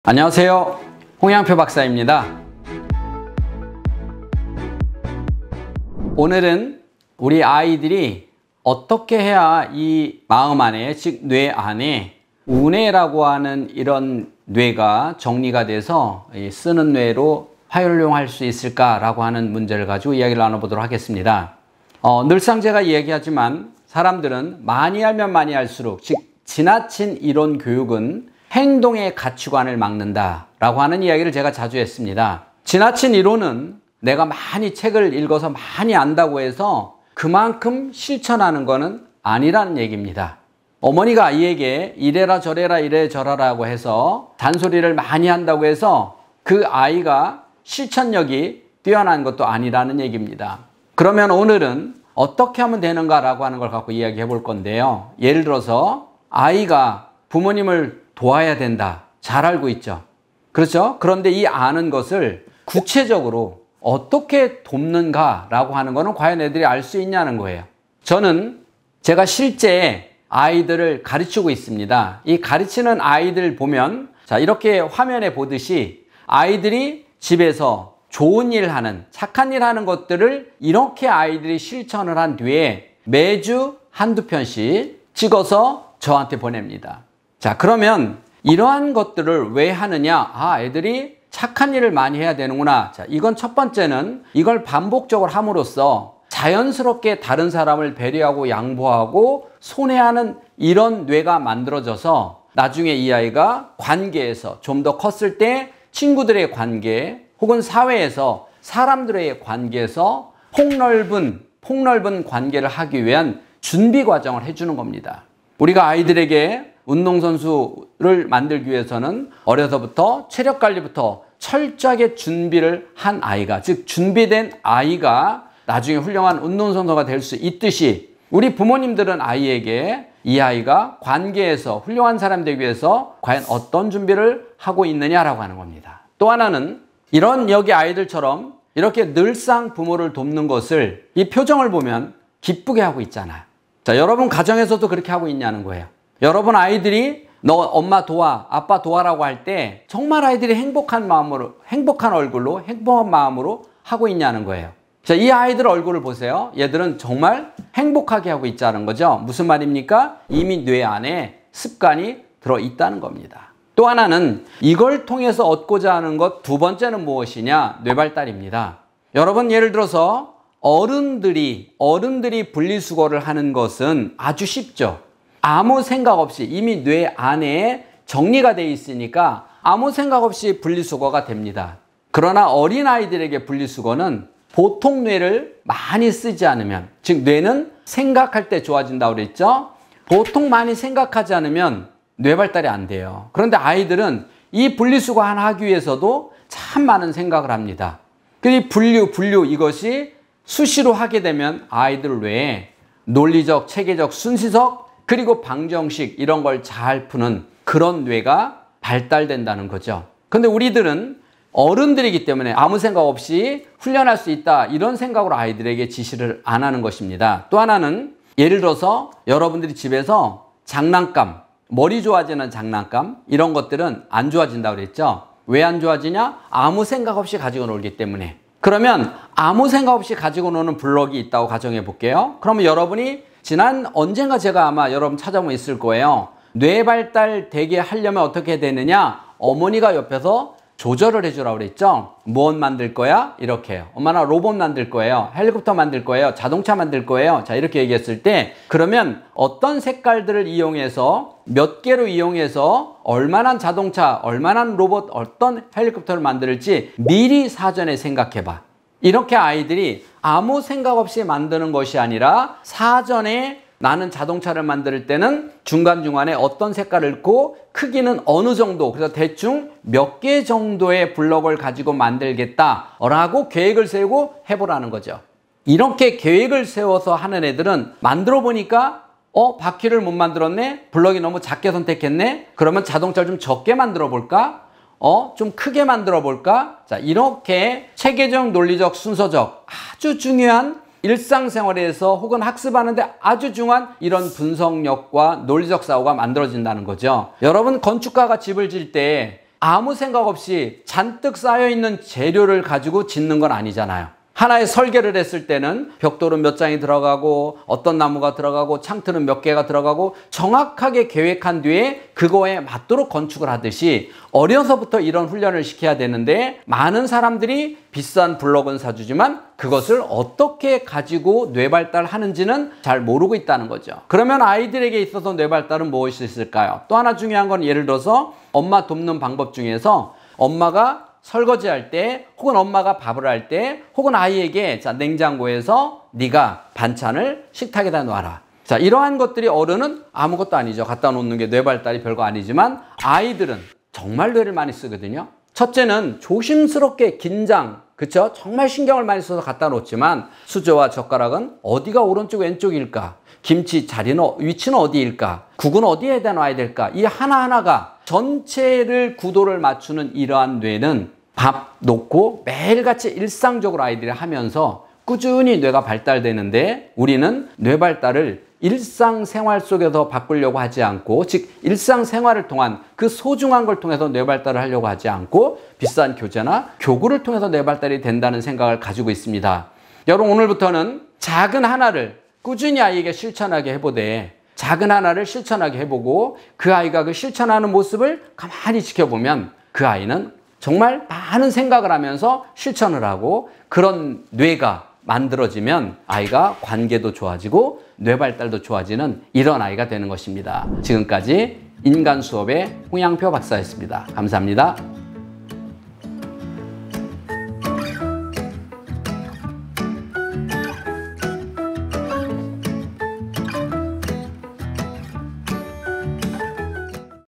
안녕하세요. 홍양표 박사입니다. 오늘은 우리 아이들이 어떻게 해야 이 마음 안에, 즉 뇌 안에 우뇌라고 하는 이런 뇌가 정리가 돼서 쓰는 뇌로 활용할 수 있을까라고 하는 문제를 가지고 이야기를 나눠보도록 하겠습니다. 늘상 제가 이야기하지만 사람들은 많이 알면 많이 알수록, 즉 지나친 이론 교육은 행동의 가치관을 막는다 라고 하는 이야기를 제가 자주 했습니다. 지나친 이론은 내가 많이 책을 읽어서 많이 안다고 해서 그만큼 실천하는 것은 아니라는 얘기입니다. 어머니가 아이에게 이래라 저래라 이래 저래라고 해서 잔소리를 많이 한다고 해서 그 아이가 실천력이 뛰어난 것도 아니라는 얘기입니다. 그러면 오늘은 어떻게 하면 되는가 라고 하는 걸 갖고 이야기해 볼 건데요. 예를 들어서 아이가 부모님을 도와야 된다. 잘 알고 있죠. 그렇죠? 그런데 이 아는 것을 구체적으로 어떻게 돕는가 라고 하는 거는 과연 애들이 알 수 있냐는 거예요. 저는 제가 실제 아이들을 가르치고 있습니다. 이 가르치는 아이들 보면 자, 이렇게 화면에 보듯이 아이들이 집에서 좋은 일 하는, 착한 일 하는 것들을 이렇게 아이들이 실천을 한 뒤에 매주 한두 편씩 찍어서 저한테 보냅니다. 자, 그러면 이러한 것들을 왜 하느냐? 애들이 착한 일을 많이 해야 되는구나. 자, 이건 첫 번째는 이걸 반복적으로 함으로써 자연스럽게 다른 사람을 배려하고 양보하고 손해하는 이런 뇌가 만들어져서 나중에 이 아이가 관계에서 좀 더 컸을 때 친구들의 관계 혹은 사회에서 사람들의 관계에서 폭넓은 관계를 하기 위한 준비 과정을 해주는 겁니다. 우리가 아이들에게 운동선수를 만들기 위해서는 어려서부터 체력관리부터 철저하게 준비를 한 아이가, 즉 준비된 아이가 나중에 훌륭한 운동선수가 될 수 있듯이 우리 부모님들은 아이에게 이 아이가 관계에서 훌륭한 사람 되기 위해서 과연 어떤 준비를 하고 있느냐라고 하는 겁니다. 또 하나는 이런 여기 아이들처럼 이렇게 늘상 부모를 돕는 것을 이 표정을 보면 기쁘게 하고 있잖아요. 자, 여러분 가정에서도 그렇게 하고 있냐는 거예요. 여러분 아이들이 너 엄마 도와, 아빠 도와라고 할 때 정말 아이들이 행복한 마음으로, 행복한 얼굴로, 행복한 마음으로 하고 있냐는 거예요. 자, 이 아이들 얼굴을 보세요. 얘들은 정말 행복하게 하고 있다는 거죠. 무슨 말입니까? 이미 뇌 안에 습관이 들어있다는 겁니다. 또 하나는 이걸 통해서 얻고자 하는 것 두 번째는 무엇이냐? 뇌발달입니다. 여러분 예를 들어서 어른들이 분리수거를 하는 것은 아주 쉽죠. 아무 생각 없이 이미 뇌 안에 정리가 되어 있으니까 아무 생각 없이 분리수거가 됩니다. 그러나 어린아이들에게 분리수거는 보통 뇌를 많이 쓰지 않으면, 즉 뇌는 생각할 때 좋아진다고 그랬죠. 보통 많이 생각하지 않으면 뇌발달이 안 돼요. 그런데 아이들은 이 분리수거 하나 하기 위해서도 참 많은 생각을 합니다. 그 분류 이것이 수시로 하게 되면 아이들 뇌에 논리적, 체계적, 순시적 그리고 방정식 이런 걸 잘 푸는 그런 뇌가 발달된다는 거죠. 근데 우리들은 어른들이기 때문에 아무 생각 없이 훈련할 수 있다 이런 생각으로 아이들에게 지시를 안 하는 것입니다. 또 하나는 예를 들어서 여러분들이 집에서 장난감, 머리 좋아지는 장난감 이런 것들은 안 좋아진다고 그랬죠. 왜 안 좋아지냐? 아무 생각 없이 가지고 놀기 때문에. 그러면 아무 생각 없이 가지고 노는 블럭이 있다고 가정해 볼게요. 그러면 여러분이 언젠가 제가 아마 여러분 찾아보면 있을 거예요. 뇌 발달 되게 하려면 어떻게 되느냐? 어머니가 옆에서 조절을 해주라고 그랬죠. 무엇 만들 거야? 이렇게요. 엄마나 로봇 만들 거예요. 헬리콥터 만들 거예요. 자동차 만들 거예요. 자, 이렇게 얘기했을 때 그러면 어떤 색깔들을 이용해서 몇 개로 이용해서 얼마나 자동차, 얼마나 로봇, 어떤 헬리콥터를 만들지 미리 사전에 생각해봐. 이렇게 아이들이 아무 생각 없이 만드는 것이 아니라 사전에 나는 자동차를 만들 때는 중간중간에 어떤 색깔을 넣고 크기는 어느 정도, 그래서 대충 몇 개 정도의 블럭을 가지고 만들겠다라고 계획을 세우고 해보라는 거죠. 이렇게 계획을 세워서 하는 애들은 만들어 보니까 바퀴를 못 만들었네? 블럭이 너무 작게 선택했네? 그러면 자동차를 좀 적게 만들어 볼까? 좀 크게 만들어 볼까? 자, 이렇게 체계적, 논리적, 순서적 아주 중요한 일상생활에서 혹은 학습하는데 아주 중요한 이런 분석력과 논리적 사고가 만들어진다는 거죠. 여러분 건축가가 집을 지을 때 아무 생각 없이 잔뜩 쌓여있는 재료를 가지고 짓는 건 아니잖아요. 하나의 설계를 했을 때는 벽돌은 몇 장이 들어가고 어떤 나무가 들어가고 창틀은 몇 개가 들어가고 정확하게 계획한 뒤에 그거에 맞도록 건축을 하듯이 어려서부터 이런 훈련을 시켜야 되는데 많은 사람들이 비싼 블럭은 사주지만 그것을 어떻게 가지고 뇌발달하는지는 잘 모르고 있다는 거죠. 그러면 아이들에게 있어서 뇌발달은 무엇이 있을까요? 또 하나 중요한 건 예를 들어서 엄마 돕는 방법 중에서 엄마가 설거지할 때 혹은 엄마가 밥을 할 때 혹은 아이에게 자 냉장고에서 네가 반찬을 식탁에다 놔라. 자 이러한 것들이 어른은 아무것도 아니죠. 갖다 놓는 게 뇌발달이 별거 아니지만 아이들은 정말 뇌를 많이 쓰거든요. 첫째는 조심스럽게 긴장 그쵸? 정말 신경을 많이 써서 갖다 놓지만 수저와 젓가락은 어디가 오른쪽 왼쪽일까? 김치 자리는 위치는 어디일까? 국은 어디에다 놔야 될까? 이 하나하나가 전체를 구도를 맞추는 이러한 뇌는 밥 놓고 매일같이 일상적으로 아이들이 하면서 꾸준히 뇌가 발달되는데 우리는 뇌 발달을 일상생활 속에서 바꾸려고 하지 않고 즉 일상생활을 통한 그 소중한 걸 통해서 뇌 발달을 하려고 하지 않고 비싼 교재나 교구를 통해서 뇌 발달이 된다는 생각을 가지고 있습니다. 여러분 오늘부터는 작은 하나를 꾸준히 아이에게 실천하게 해보되 작은 하나를 실천하게 해보고 그 아이가 그 실천하는 모습을 가만히 지켜보면 그 아이는 정말 많은 생각을 하면서 실천을 하고 그런 뇌가 만들어지면 아이가 관계도 좋아지고 뇌 발달도 좋아지는 이런 아이가 되는 것입니다. 지금까지 인간 수업의 홍양표 박사였습니다. 감사합니다.